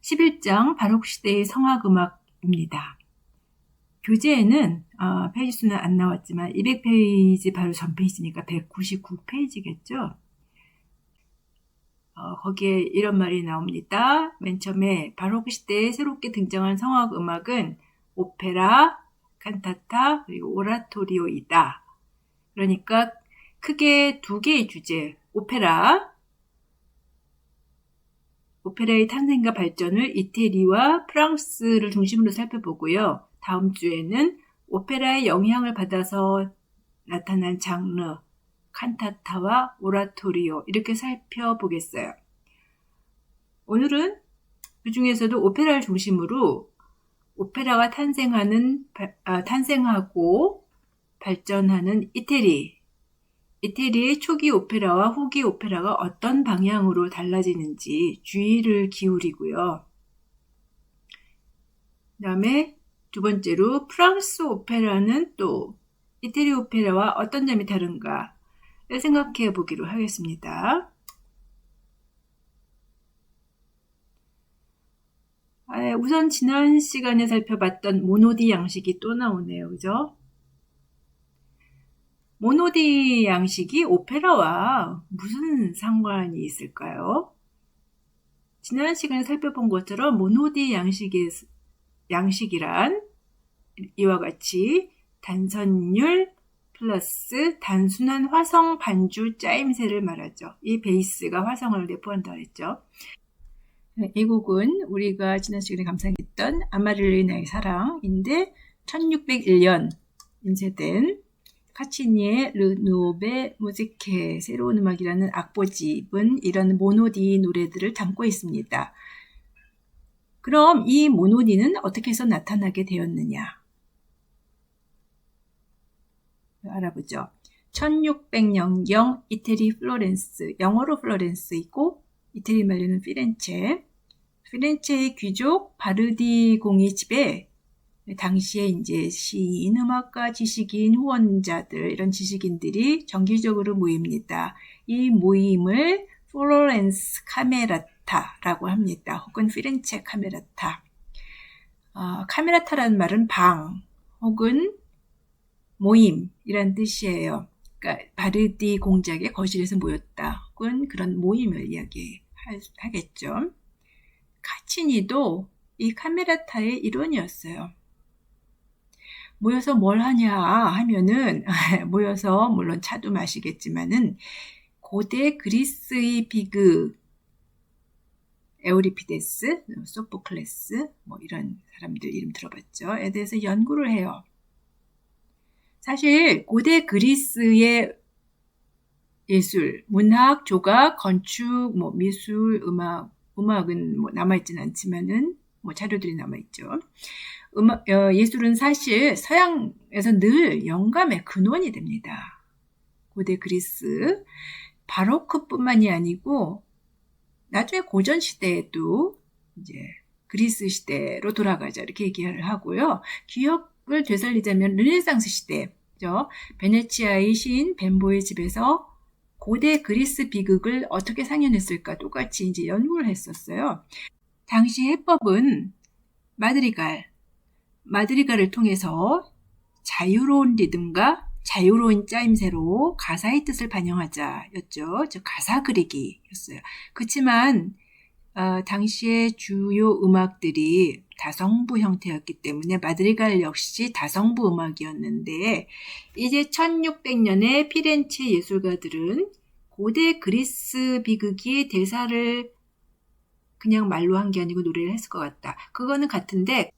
11장 바로크 시대의 성악음악입니다. 교재에는 페이지 수는 안 나왔지만 200페이지 바로 전 페이지니까 199페이지겠죠. 거기에 이런 말이 나옵니다. 맨 처음에 바로크 시대에 새롭게 등장한 성악음악은 오페라, 칸타타, 그리고 오라토리오이다. 그러니까 크게 두 개의 주제, 오페라의 탄생과 발전을 이태리와 프랑스를 중심으로 살펴보고요. 다음 주에는 오페라의 영향을 받아서 나타난 장르, 칸타타와 오라토리오 이렇게 살펴보겠어요. 오늘은 그 중에서도 오페라를 중심으로 오페라가 탄생하고 발전하는 이태리의 초기 오페라와 후기 오페라가 어떤 방향으로 달라지는지 주의를 기울이고요. 그 다음에 두 번째로 프랑스 오페라는 또 이태리 오페라와 어떤 점이 다른가 생각해 보기로 하겠습니다. 우선 지난 시간에 살펴봤던 모노디 양식이 또 나오네요. 그죠? 모노디 양식이 오페라와 무슨 상관이 있을까요? 지난 시간에 살펴본 것처럼 모노디 양식이란 이와 같이 단선율 플러스 단순한 화성 반주 짜임새를 말하죠. 이 베이스가 화성을 내포한다 했죠. 이 곡은 우리가 지난 시간에 감상했던 아마릴리나의 사랑인데 1601년 인쇄된 카치니의 르 누오베 무지케 새로운 음악이라는 악보집은 이런 모노디 노래들을 담고 있습니다. 그럼 이 모노디는 어떻게 해서 나타나게 되었느냐? 알아보죠. 1600년경 이태리 플로렌스, 영어로 플로렌스이고 이태리 말로는 피렌체의 귀족 바르디 공의 집에 당시에 이제 시인, 음악가, 지식인, 후원자들 이런 지식인들이 정기적으로 모입니다. 이 모임을 플로렌스 카메라타라고 합니다. 혹은 피렌체 카메라타. 카메라타라는 말은 방 혹은 모임이란 뜻이에요. 그러니까 바르디 공작의 거실에서 모였다. 혹은 그런 모임을 이야기하겠죠. 카치니도 이 카메라타의 일원이었어요. 모여서 뭘 하냐 하면은 모여서 물론 차도 마시겠지만은 고대 그리스의 비극 에우리피데스, 소포클레스 이런 사람들 이름 들어봤죠. 에 대해서 연구를 해요. 사실 고대 그리스의 예술, 문학, 조각, 건축, 미술, 음악은 남아있지는 않지만은 자료들이 남아있죠. 예술은 사실 서양에서 늘 영감의 근원이 됩니다. 고대 그리스, 바로크뿐만이 아니고 나중에 고전 시대에도 이제 그리스 시대로 돌아가자 이렇게 얘기를 하고요. 기억을 되살리자면 르네상스 시대죠. 베네치아의 시인 벤보의 집에서 고대 그리스 비극을 어떻게 상연했을까 똑같이 이제 연구를 했었어요. 당시 해법은 마드리갈을 통해서 자유로운 리듬과 자유로운 짜임새로 가사의 뜻을 반영하자였죠. 즉 가사 그리기였어요. 그렇지만 당시의 주요 음악들이 다성부 형태였기 때문에 마드리갈 역시 다성부 음악이었는데 이제 1600년에 피렌체 예술가들은 고대 그리스 비극이 대사를 그냥 말로 한 게 아니고 노래를 했을 것 같다. 그거는 같은데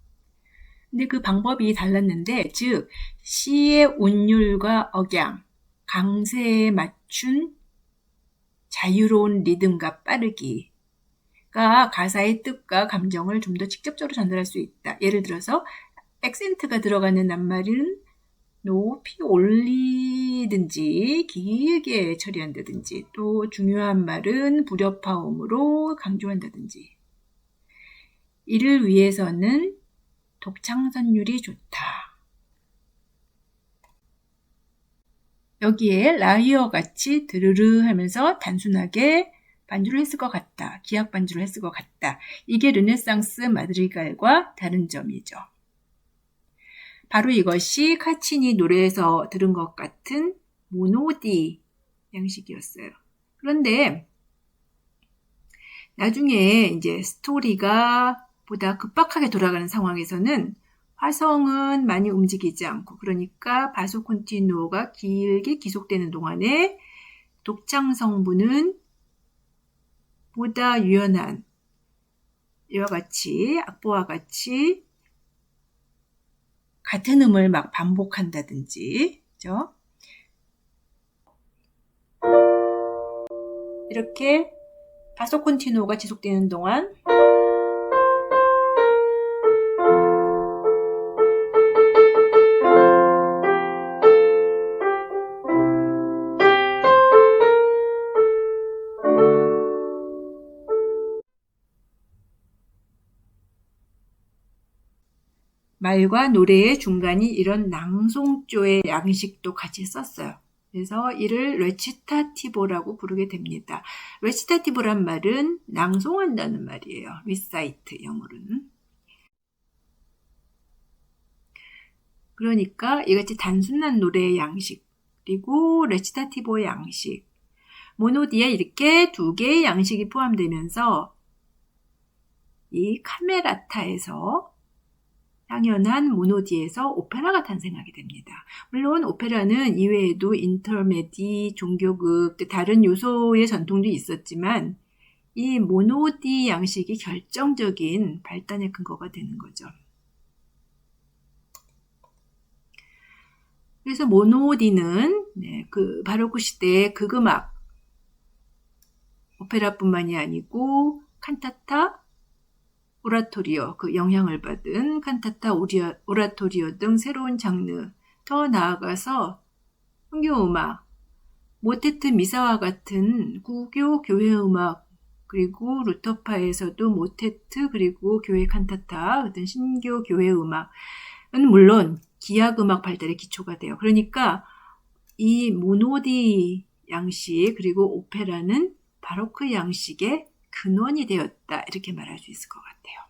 근데 그 방법이 달랐는데 즉 시의 운율과 억양, 강세에 맞춘 자유로운 리듬과 빠르기가 가사의 뜻과 감정을 좀 더 직접적으로 전달할 수 있다. 예를 들어서 액센트가 들어가는 낱말은 높이 올리든지 길게 처리한다든지 또 중요한 말은 불협화음으로 강조한다든지 이를 위해서는 독창선율이 좋다. 여기에 라이어 같이 드르르 하면서 단순하게 반주를 했을 것 같다. 기악 반주를 했을 것 같다. 이게 르네상스 마드리갈과 다른 점이죠. 바로 이것이 카치니 노래에서 들은 것 같은 모노디 양식이었어요. 그런데 나중에 이제 스토리가 보다 급박하게 돌아가는 상황에서는 화성은 많이 움직이지 않고, 그러니까 바소 콘티누오가 길게 지속되는 동안에 독창 성분은 보다 유연한, 이와 같이 악보와 같이 같은 음을 막 반복한다든지, 그죠? 이렇게 바소 콘티누오가 지속되는 동안 말과 노래의 중간이 이런 낭송조의 양식도 같이 썼어요. 그래서 이를 레치타티보라고 부르게 됩니다. 레치타티보란 말은 낭송한다는 말이에요. 리사이트 영어로는. 그러니까 이같이 단순한 노래의 양식, 그리고 레치타티보의 양식, 모노디에 이렇게 두 개의 양식이 포함되면서 이 카메라타에서 당연한 모노디에서 오페라가 탄생하게 됩니다. 물론 오페라는 이외에도 인터메디, 종교극, 다른 요소의 전통도 있었지만 이 모노디 양식이 결정적인 발단의 근거가 되는 거죠. 그래서 모노디는 그 바로크 시대의 극음악, 오페라뿐만이 아니고 칸타타, 오라토리오, 그 영향을 받은 칸타타, 오라토리오 등 새로운 장르, 더 나아가서 성교음악, 모테트 미사와 같은 구교 교회음악, 그리고 루터파에서도 모테트 그리고 교회 칸타타 같은 신교 교회음악은 물론 기악음악 발달의 기초가 돼요. 그러니까 이 모노디 양식 그리고 오페라는 바로크 양식의 근원이 되었다, 이렇게 말할 수 있을 것 같아요.